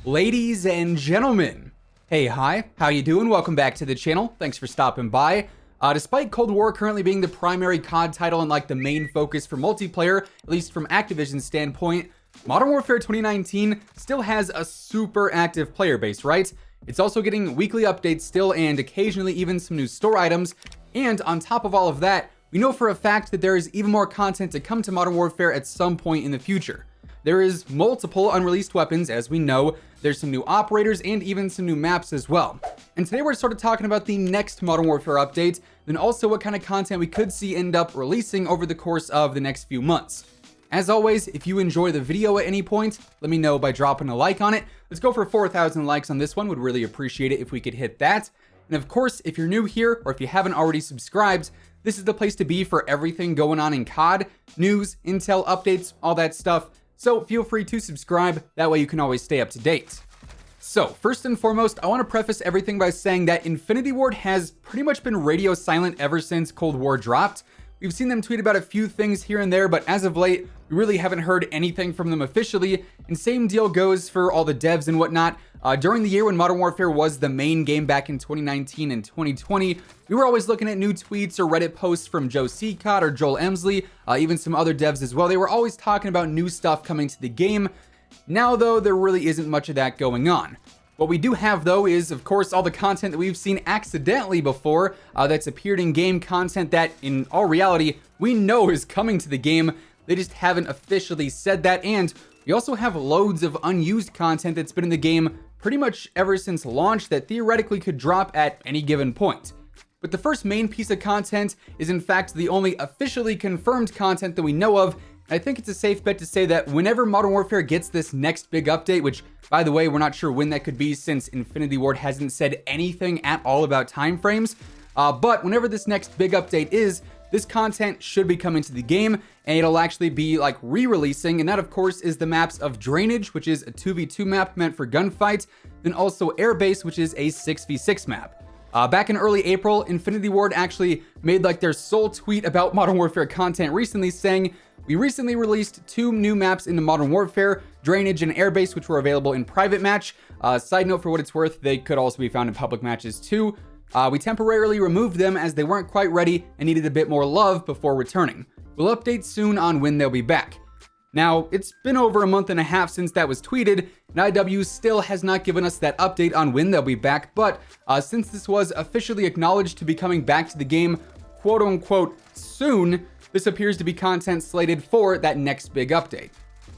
Ladies and gentlemen, hey, hi, how you doing? Welcome back to the channel. Thanks for stopping by. Despite Cold War currently being the primary COD title and like the main focus for multiplayer, at least from Activision's standpoint, Modern Warfare 2019 still has a super active player base, right? It's also getting weekly updates still and occasionally even some new store items. And on top of all of that, we know for a fact that there is even more content to come to Modern Warfare at some point in the future. There is multiple unreleased weapons, as we know. There's some new operators and even some new maps as well. And today we're sort of talking about the next Modern Warfare update, then also what kind of content we could see end up releasing over the course of the next few months. As always, if you enjoy the video at any point, let me know by dropping a like on it. Let's go for 4,000 likes on this one. Would really appreciate it if we could hit that. And of course, if you're new here or if you haven't already subscribed, this is the place to be for everything going on in COD, news, intel, updates, all that stuff. So feel free to subscribe, that way you can always stay up to date. So first and foremost, I want to preface everything by saying that Infinity Ward has pretty much been radio silent ever since Cold War dropped. We've seen them tweet about a few things here and there, but as of late, we really haven't heard anything from them officially, and same deal goes for all the devs and whatnot. During the year when Modern Warfare was the main game back in 2019 and 2020, we were always looking at new tweets or Reddit posts from Joe COD or Joel Emsley, even some other devs as well. They were always talking about new stuff coming to the game. Now though, there really isn't much of that going on. What we do have though is, of course, all the content that we've seen accidentally before that's appeared in game content that in all reality we know is coming to the game. They just haven't officially said that, and we also have loads of unused content that's been in the game pretty much ever since launch that theoretically could drop at any given point. But the first main piece of content is in fact the only officially confirmed content that we know of. I think it's a safe bet to say that whenever Modern Warfare gets this next big update, which by the way, we're not sure when that could be since Infinity Ward hasn't said anything at all about timeframes, but whenever this next big update is, this content should be coming to the game and it'll actually be like re-releasing, and that of course is the maps of Drainage, which is a 2v2 map meant for gunfights, then also Airbase, which is a 6v6 map. Back in early April, Infinity Ward actually made like their sole tweet about Modern Warfare content recently, saying, "We recently released 2 new maps into Modern Warfare, Drainage and Airbase, which were available in private match. Side note, for what it's worth, they could also be found in public matches too. We temporarily removed them as they weren't quite ready and needed a bit more love before returning. We'll update soon on when they'll be back." Now, it's been over a month and a half since that was tweeted, and IW still has not given us that update on when they'll be back, but since this was officially acknowledged to be coming back to the game, quote unquote, soon, this appears to be content slated for that next big update.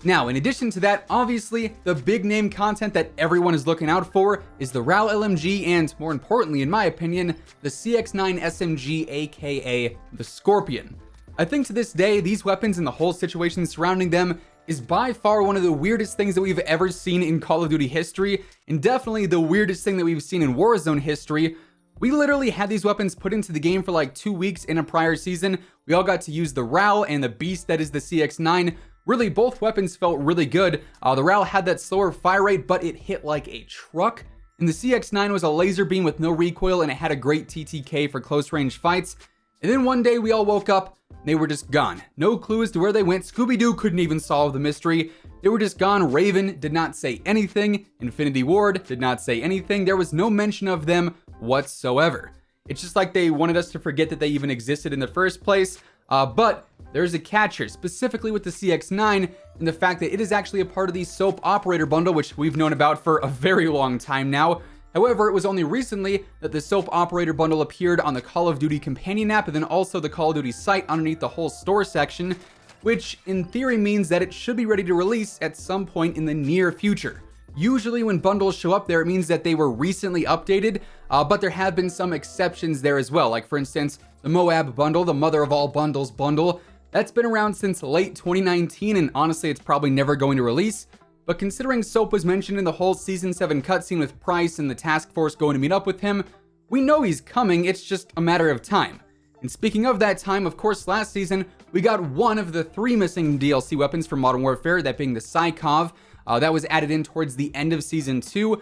Now, in addition to that, obviously, the big name content that everyone is looking out for is the RAL LMG and, more importantly, in my opinion, the CX-9 SMG, aka the Scorpion. I think to this day, these weapons and the whole situation surrounding them is by far one of the weirdest things that we've ever seen in Call of Duty history, and definitely the weirdest thing that we've seen in Warzone history. We literally had these weapons put into the game for like 2 weeks in a prior season. We all got to use the RAL and the beast that is the CX-9. Really, both weapons felt really good. The RAL had that slower fire rate, but it hit like a truck. And the CX-9 was a laser beam with no recoil, and it had a great TTK for close range fights. And then one day we all woke up, and they were just gone. No clue as to where they went. Scooby-Doo couldn't even solve the mystery. They were just gone. Raven did not say anything. Infinity Ward did not say anything. There was no mention of them whatsoever. It's just like they wanted us to forget that they even existed in the first place. But there's a catch here, specifically with the CX-9 and the fact that it is actually a part of the Soap Operator bundle, which we've known about for a very long time now. However, it was only recently that the Soap Operator bundle appeared on the Call of Duty companion app and then also the Call of Duty site underneath the whole store section, which in theory means that it should be ready to release at some point in the near future. Usually when bundles show up there, it means that they were recently updated, but there have been some exceptions there as well. Like for instance, the Moab bundle, the mother of all bundles bundle, that's been around since late 2019, and honestly, it's probably never going to release. But considering Soap was mentioned in the whole Season 7 cutscene with Price and the task force going to meet up with him, we know he's coming, it's just a matter of time. And speaking of that time, of course, last season, we got one of the 3 missing DLC weapons from Modern Warfare, that being the Psychov. That was added in towards the end of Season 2.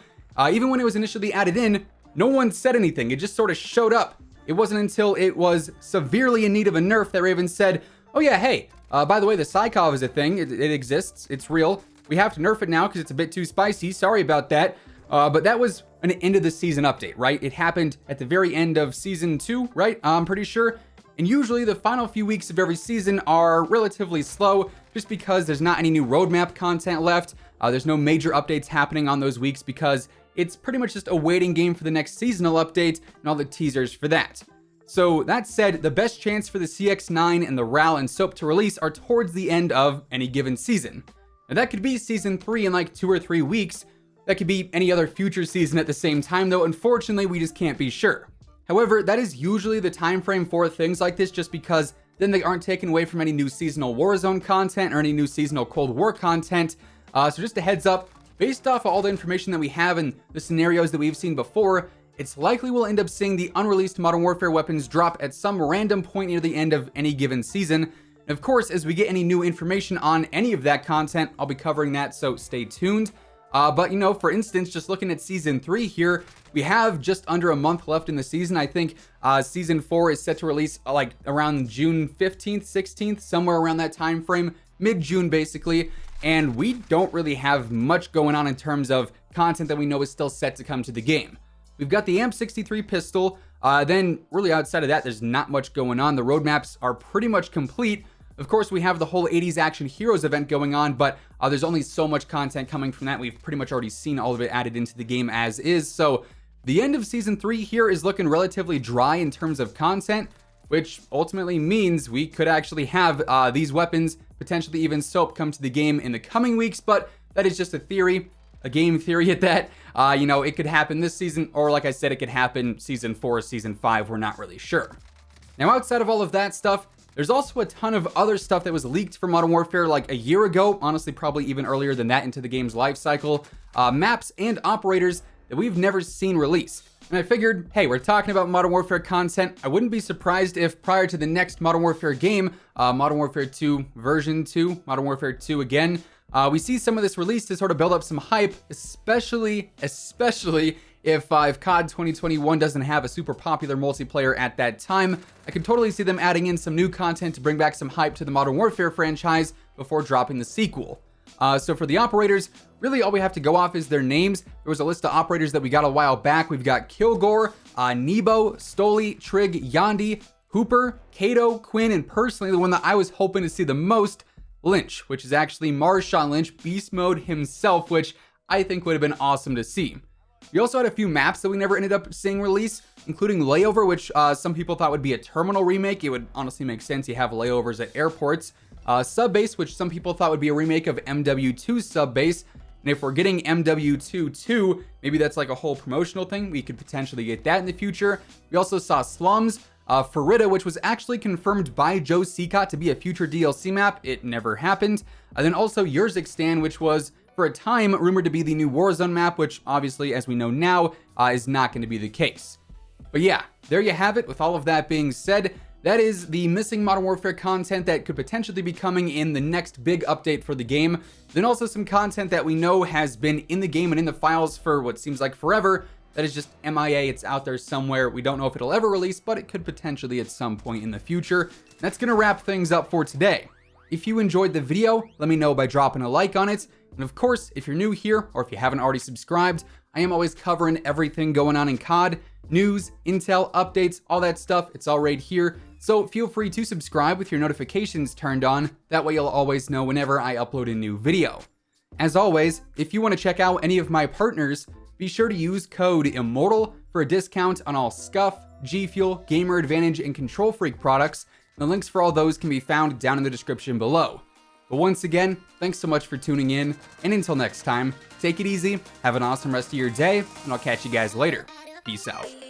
Even when it was initially added in, no one said anything, it just sort of showed up. It wasn't until it was severely in need of a nerf that Raven said, "Oh yeah, hey, by the way, the Psychov is a thing, it exists, it's real. we have to nerf it now because it's a bit too spicy. Sorry about that. But that was an end of the season update, right? It happened at the very end of season 2, right? I'm pretty sure. And usually the final few weeks of every season are relatively slow just because there's not any new roadmap content left. There's no major updates happening on those weeks because it's pretty much just a waiting game for the next seasonal update and all the teasers for that. So that said, the best chance for the CX-9 and the RAL and SOAP to release are towards the end of any given season. Now that could be season 3 in like 2 or 3 weeks. That could be any other future season at the same time, though unfortunately we just can't be sure. However, that is usually the time frame for things like this just because then they aren't taken away from any new seasonal Warzone content or any new seasonal Cold War content. So just a heads up, based off of all the information that we have and the scenarios that we've seen before, it's likely we'll end up seeing the unreleased Modern Warfare weapons drop at some random point near the end of any given season. And of course, as we get any new information on any of that content, I'll be covering that, so stay tuned. But, you know, for instance, just looking at Season 3 here, we have just under a month left in the season. I think Season 4 is set to release like around June 15th, 16th, somewhere around that time frame, mid-June basically. And we don't really have much going on in terms of content that we know is still set to come to the game. We've got the AMP-63 pistol. Then really outside of that, there's not much going on. The roadmaps are pretty much complete. Of course, we have the whole 80s Action Heroes event going on, but there's only so much content coming from that. We've pretty much already seen all of it added into the game as is. So the end of Season 3 here is looking relatively dry in terms of content, which ultimately means we could actually have these weapons, potentially even SOAP, come to the game in the coming weeks, but that is just a theory, a game theory at that. You know, it could happen this season, or like I said, it could happen Season 4, Season 5, we're not really sure. Now, outside of all of that stuff, there's also a ton of other stuff that was leaked for Modern Warfare like a year ago, honestly probably even earlier than that into the game's life cycle, maps and operators that we've never seen release. And I figured, hey, we're talking about Modern Warfare content. I wouldn't be surprised if prior to the next Modern Warfare game, Modern Warfare 2 version 2, Modern Warfare 2 again, we see some of this release to sort of build up some hype, especially if COD 2021 doesn't have a super popular multiplayer at that time. I could totally see them adding in some new content to bring back some hype to the Modern Warfare franchise before dropping the sequel. So for the operators, really all we have to go off is their names. There was a list of operators that we got a while back. We've got Kilgore, Nebo, Stoli, Trig, Yandi, Hooper, Kato, Quinn, and personally the one that I was hoping to see the most, Lynch, which is actually Marshawn Lynch, Beast Mode himself, which I think would have been awesome to see. We also had a few maps that we never ended up seeing release, including Layover, which some people thought would be a Terminal remake. It would honestly make sense. You have layovers at airports. Subbase, which some people thought would be a remake of MW2 Subbase. And if we're getting MW2 maybe that's like a whole promotional thing. We could potentially get that in the future. We also saw Slums, Farida, which was actually confirmed by Joe Seacott to be a future DLC map. It never happened. And then also Yurzikistan, which was for a time rumored to be the new Warzone map, which obviously, as we know now, is not going to be the case. But yeah, there you have it. With all of that being said, that is the missing Modern Warfare content that could potentially be coming in the next big update for the game. Then also some content that we know has been in the game and in the files for what seems like forever. That is just MIA. It's out there somewhere. We don't know if it'll ever release, but it could potentially at some point in the future. That's going to wrap things up for today. If you enjoyed the video, let me know by dropping a like on it. And of course, if you're new here or if you haven't already subscribed, I am always covering everything going on in COD, news, intel, updates, all that stuff. It's all right here. So feel free to subscribe with your notifications turned on. That way you'll always know whenever I upload a new video. As always, if you want to check out any of my partners, be sure to use code IMMORTAL for a discount on all Scuff, G Fuel, Gamer Advantage, and Control Freak products. The links for all those can be found down in the description below. But once again, thanks so much for tuning in, and until next time, take it easy, have an awesome rest of your day, and I'll catch you guys later. Peace out.